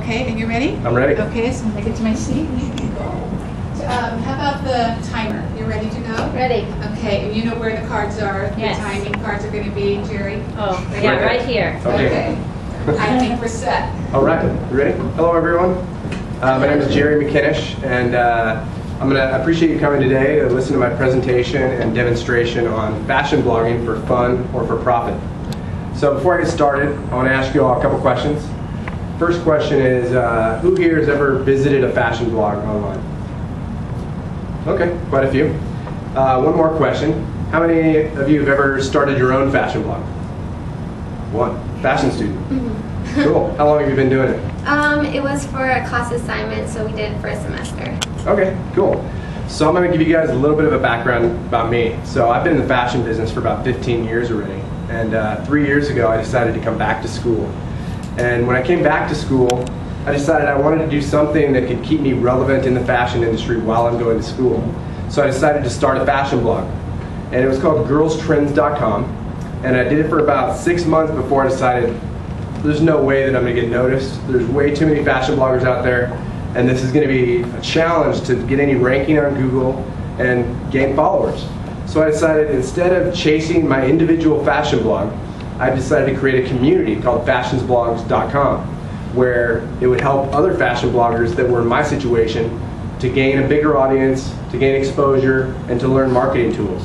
Okay, and you ready? I'm ready. Okay, so I'm gonna get to my seat. So, how about the timer? You ready to go? Ready. Okay, and you know where the cards are? Yes. The timing cards are gonna be, Jerry? Oh, yeah, right here. Okay. I think we're set. All right, you ready? Hello, everyone. My name is Jerry McKinnish, and I appreciate you coming today to listen to my presentation and demonstration on fashion blogging for fun or for profit. So before I get started, I want to ask you all a couple questions. First question is, who here has ever visited a fashion blog online? Okay, quite a few. One more question. How many of you have ever started your own fashion blog? One. Fashion student. Mm-hmm. Cool. How long have you been doing it? It was for a class assignment, so we did it for a semester. Okay, cool. So I'm going to give you guys a little bit of a background about me. So I've been in the fashion business for about 15 years already. And 3 years ago, I decided to come back to school. And when I came back to school, I decided I wanted to do something that could keep me relevant in the fashion industry while I'm going to school. So I decided to start a fashion blog. And it was called girlstrends.com. And I did it for about 6 months before I decided there's no way that I'm going to get noticed. There's way too many fashion bloggers out there. And this is going to be a challenge to get any ranking on Google and gain followers. So I decided instead of chasing my individual fashion blog, I decided to create a community called fashionsblogs.com, where it would help other fashion bloggers that were in my situation to gain a bigger audience, to gain exposure, and to learn marketing tools.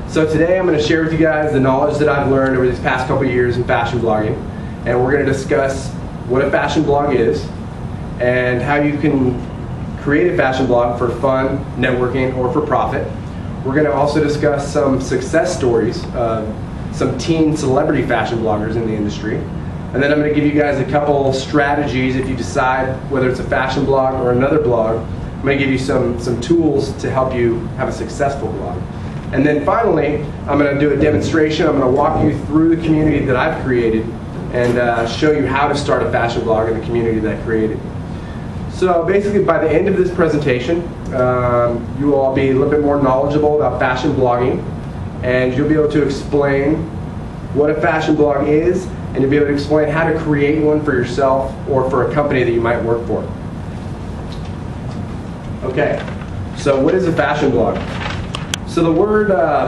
So today I'm going to share with you guys the knowledge that I've learned over these past couple of years in fashion blogging, and we're going to discuss what a fashion blog is and how you can create a fashion blog for fun, networking, or for profit. We're going to also discuss some success stories of some teen celebrity fashion bloggers in the industry. And then I'm going to give you guys a couple strategies if you decide whether it's a fashion blog or another blog. I'm going to give you some tools to help you have a successful blog. And then finally, I'm going to do a demonstration. I'm going to walk you through the community that I've created and show you how to start a fashion blog in the community that I created. So basically, by the end of this presentation, you will all be a little bit more knowledgeable about fashion blogging, and you'll be able to explain what a fashion blog is, and you'll be able to explain how to create one for yourself or for a company that you might work for. Okay, so what is a fashion blog? So the word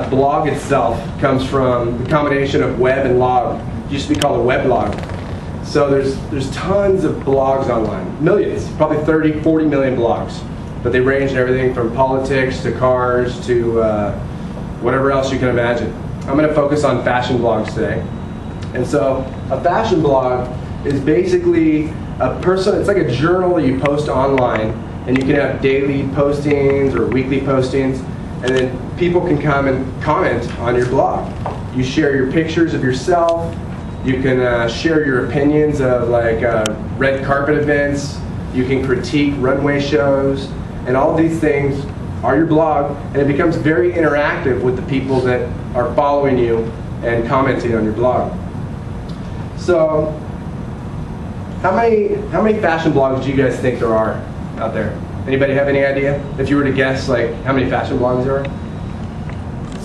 blog itself comes from the combination of web and log. It used to be called a weblog. So there's tons of blogs online, millions, probably 30, 40 million blogs. But they range in everything from politics to cars to whatever else you can imagine. I'm going to focus on fashion blogs today. And so a fashion blog is basically it's like a journal that you post online, and you can have daily postings or weekly postings, and then people can come and comment on your blog. You share your pictures of yourself. You can share your opinions of like red carpet events. You can critique runway shows, and all these things are your blog, and it becomes very interactive with the people that are following you and commenting on your blog. So, how many fashion blogs do you guys think there are out there? Anybody have any idea? If you were to guess, like how many fashion blogs there are?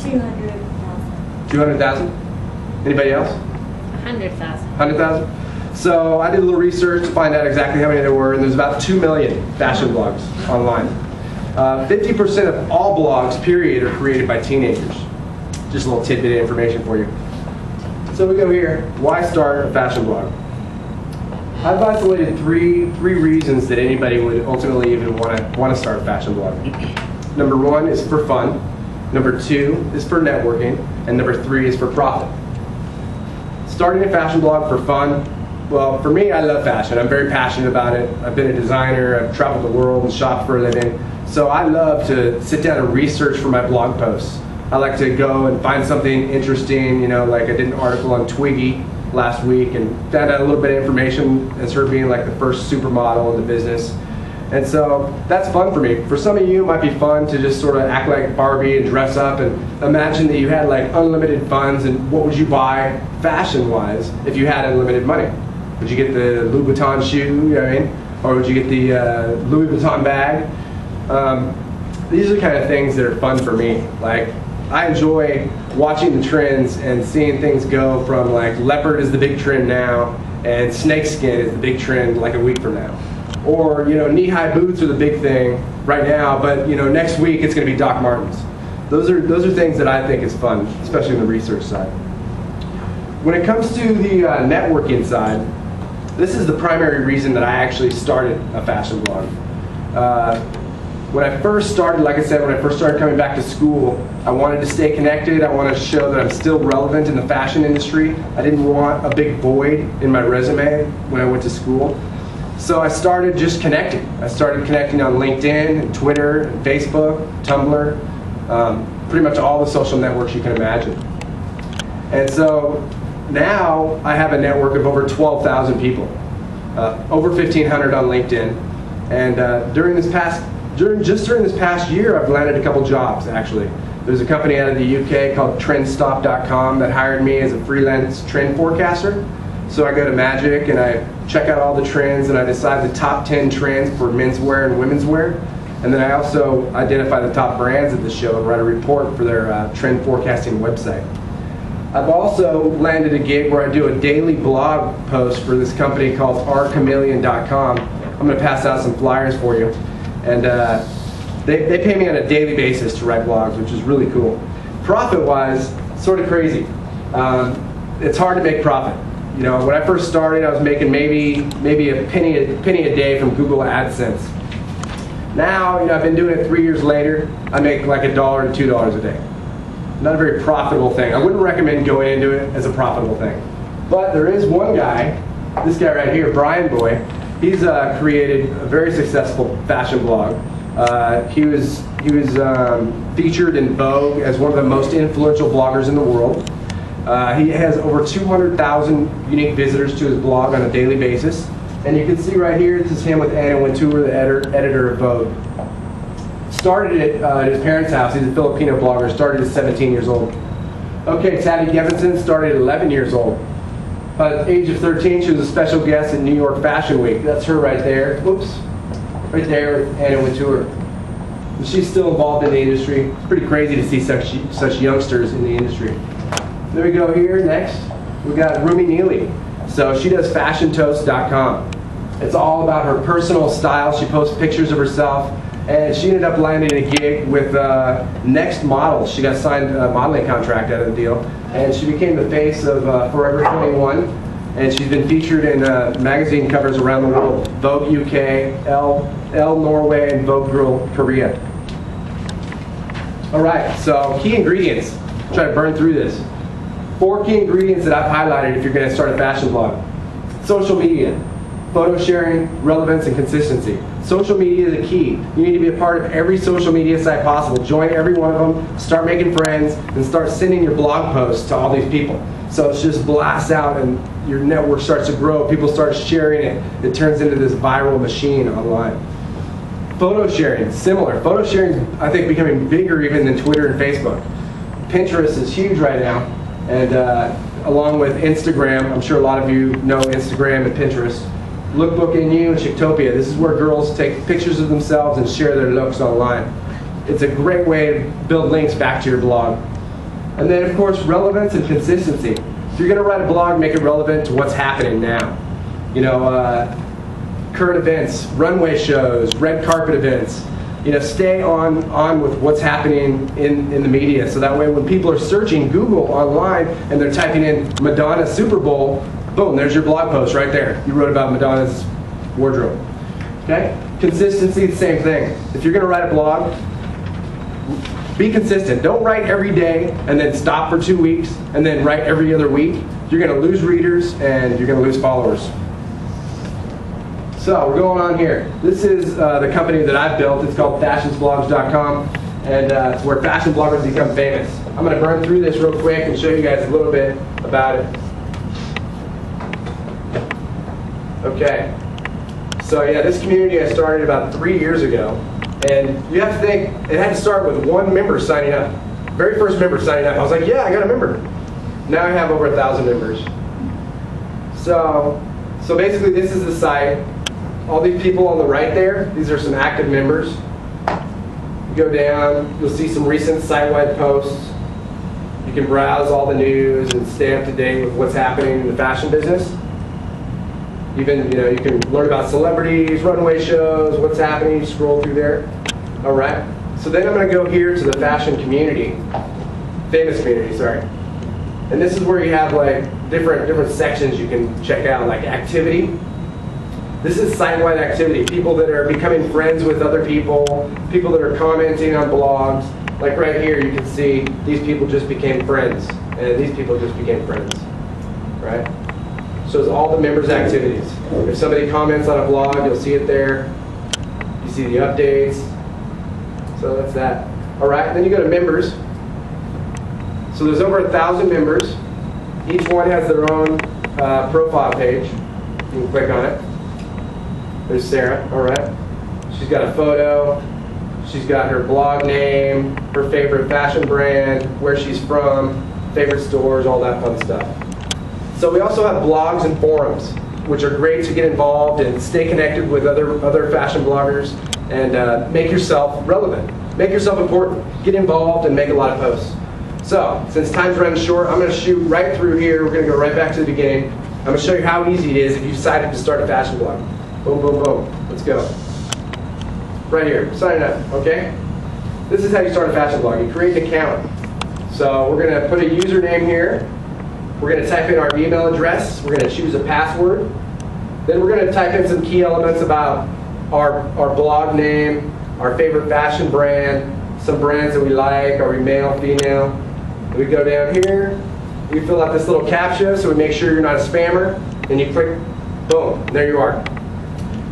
200,000. 200,000? Anybody else? 100,000. 100,000? So I did a little research to find out exactly how many there were, and there's about 2 million fashion blogs online. 50% of all blogs, period, are created by teenagers. Just a little tidbit of information for you. So we go here. Why start a fashion blog? I've isolated three reasons that anybody would ultimately even want to start a fashion blog. Number one is for fun. Number two is for networking. And number three is for profit. Starting a fashion blog for fun, well, for me, I love fashion. I'm very passionate about it. I've been a designer. I've traveled the world and shopped for a living. So I love to sit down and research for my blog posts. I like to go and find something interesting, like I did an article on Twiggy last week and found out a little bit of information as her being like the first supermodel in the business. And so that's fun for me. For some of you, it might be fun to just sort of act like Barbie and dress up and imagine that you had like unlimited funds, and what would you buy fashion-wise if you had unlimited money? Would you get the Louis Vuitton shoe, you know what I mean? Or would you get the Louis Vuitton bag? These are the kind of things that are fun for me. Like, I enjoy watching the trends and seeing things go from like leopard is the big trend now, and snakeskin is the big trend like a week from now. Or, knee-high boots are the big thing right now, but, next week it's going to be Doc Martens. Those are things that I think is fun, especially on the research side. When it comes to the networking side, this is the primary reason that I actually started a fashion blog. When I first started, like I said, when I first started coming back to school, I wanted to stay connected. I wanted to show that I'm still relevant in the fashion industry. I didn't want a big void in my resume when I went to school. So I started just connecting. I started connecting on LinkedIn, and Twitter, and Facebook, Tumblr, pretty much all the social networks you can imagine. And so now I have a network of over 12,000 people, over 1,500 on LinkedIn, and during this past year, I've landed a couple jobs actually. There's a company out of the UK called Trendstop.com that hired me as a freelance trend forecaster. So I go to Magic and I check out all the trends and I decide the top 10 trends for menswear and women's wear. And then I also identify the top brands of the show and write a report for their trend forecasting website. I've also landed a gig where I do a daily blog post for this company called rchameleon.com. I'm going to pass out some flyers for you. And they pay me on a daily basis to write blogs, which is really cool. Profit-wise, sort of crazy. It's hard to make profit. When I first started, I was making maybe a penny a day from Google AdSense. Now, I've been doing it 3 years later. I make like $1 to $2 a day. Not a very profitable thing. I wouldn't recommend going into it as a profitable thing. But there is one guy, this guy right here, Brian Boy. He's created a very successful fashion blog. He was featured in Vogue as one of the most influential bloggers in the world. He has over 200,000 unique visitors to his blog on a daily basis. And you can see right here, this is him with Anna Wintour, the editor of Vogue. Started at his parents' house. He's a Filipino blogger. Started at 17 years old. Okay, Tabby Gevinson started at 11 years old. At the age of 13, she was a special guest at New York Fashion Week. That's her right there. Whoops. Right there with Anna Wintour. And she's still involved in the industry. It's pretty crazy to see such youngsters in the industry. There we go here. Next, we got Rumi Neely. So she does fashiontoast.com. It's all about her personal style. She posts pictures of herself. And she ended up landing a gig with Next Models. She got signed a modeling contract out of the deal. And she became the face of Forever 21. And she's been featured in magazine covers around the world. Vogue UK, Elle Norway, and Vogue Girl Korea. All right, so key ingredients. Try to burn through this. 4 key ingredients that I've highlighted if you're going to start a fashion blog. Social media. Photo sharing, relevance, and consistency. Social media is a key. You need to be a part of every social media site possible. Join every one of them, start making friends, and start sending your blog posts to all these people. So it's just blasts out and your network starts to grow. People start sharing it. It turns into this viral machine online. Photo sharing, similar. Photo sharing is, I think, becoming bigger even than Twitter and Facebook. Pinterest is huge right now. And along with Instagram, I'm sure a lot of you know Instagram and Pinterest. Lookbook NU and Chictopia. This is where girls take pictures of themselves and share their looks online. It's a great way to build links back to your blog. And then, of course, relevance and consistency. If you're going to write a blog, make it relevant to what's happening now. Current events, runway shows, red carpet events. Stay on with what's happening in the media. So that way when people are searching Google online and they're typing in Madonna Super Bowl, boom, there's your blog post right there. You wrote about Madonna's wardrobe. Okay? Consistency, the same thing. If you're going to write a blog, be consistent. Don't write every day and then stop for 2 weeks and then write every other week. You're going to lose readers and you're going to lose followers. So we're going on here. This is the company that I've built. It's called fashionsblogs.com, and it's where fashion bloggers become famous. I'm going to burn through this real quick and show you guys a little bit about it. Okay. So yeah, this community I started about 3 years ago, and you have to think it had to start with 1 member signing up. Very first member signing up. I was like, yeah, I got a member. Now I have over 1,000 members. So basically, this is the site. All these people on the right there, these are some active members. You go down, you'll see some recent site-wide posts. You can browse all the news and stay up to date with what's happening in the fashion business. Even, you know, you can learn about celebrities, runway shows, what's happening, you scroll through there. All right. So then I'm going to go here to the fashion community, famous community, sorry. And this is where you have like different sections you can check out, like activity. This is site-wide activity. People that are becoming friends with other people, people that are commenting on blogs. Like right here, you can see these people just became friends, and these people just became friends, right? Shows all the members' activities. If somebody comments on a blog, you'll see it there. You see the updates. So that's that. All right, then you go to members. So there's over 1,000 members. Each one has their own profile page. You can click on it. There's Sarah, all right. She's got a photo. She's got her blog name, her favorite fashion brand, where she's from, favorite stores, all that fun stuff. So we also have blogs and forums, which are great to get involved and stay connected with other fashion bloggers and make yourself relevant. Make yourself important. Get involved and make a lot of posts. So, since time's running short, I'm going to shoot right through here. We're going to go right back to the beginning. I'm going to show you how easy it is if you decided to start a fashion blog. Boom, boom, boom. Let's go. Right here, sign up, okay? This is how you start a fashion blog. You create an account. So we're going to put a username here. We're going to type in our email address. We're going to choose a password. Then we're going to type in some key elements about our blog name, our favorite fashion brand, some brands that we like, are we male, female. We go down here. We fill out this little CAPTCHA so we make sure you're not a spammer. And you click, boom, there you are.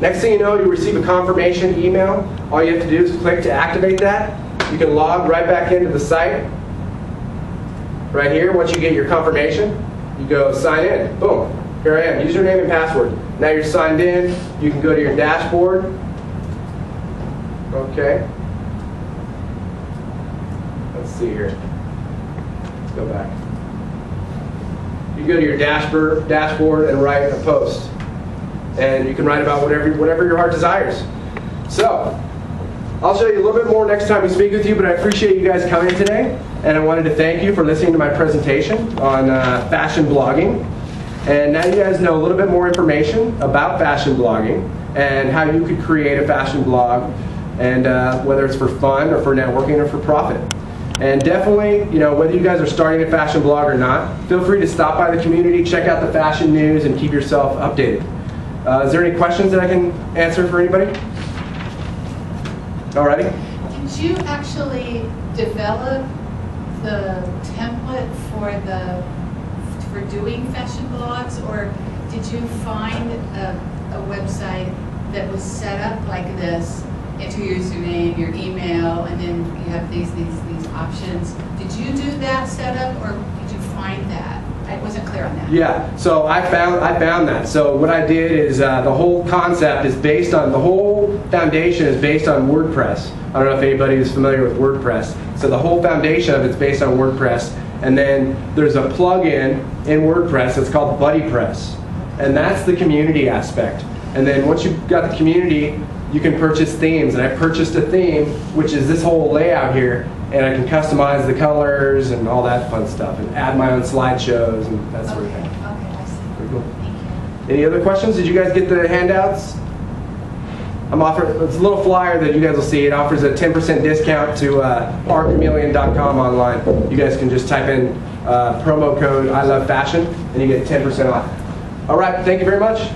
Next thing you know, you'll receive a confirmation email. All you have to do is click to activate that. You can log right back into the site. Right here, once you get your confirmation, you go sign in. Boom. Here I am, username and password. Now you're signed in. You can go to your dashboard. Okay. Let's see here. Let's go back. You go to your dashboard and write a post. And you can write about whatever your heart desires. So, I'll show you a little bit more next time we speak with you, but I appreciate you guys coming today. And I wanted to thank you for listening to my presentation on fashion blogging. And now you guys know a little bit more information about fashion blogging and how you could create a fashion blog, and whether it's for fun or for networking or for profit. And definitely, you know, whether you guys are starting a fashion blog or not, feel free to stop by the community, check out the fashion news, and keep yourself updated. Is there any questions that I can answer for anybody? Alrighty. Did you actually develop the template for doing fashion blogs, or did you find a website that was set up like this? Enter your username, your email, and then you have these options. Did you do that setup, or did you find that? I wasn't clear on that. Yeah, so I found that. So what I did is the whole concept is based on, the whole foundation is based on WordPress. I don't know if anybody is familiar with WordPress. So the whole foundation of it's based on WordPress. And then there's a plugin in WordPress that's called BuddyPress. And that's the community aspect. And then once you've got the community, you can purchase themes. And I purchased a theme, which is this whole layout here. And I can customize the colors and all that fun stuff, and add my own slideshows and that sort of thing. Okay, I see. Pretty cool. Thank you. Any other questions? Did you guys get the handouts? I'm offering, it's a little flyer that you guys will see. It offers a 10% discount to rchameleon.com online. You guys can just type in promo code I Love Fashion and you get 10% off. All right, thank you very much.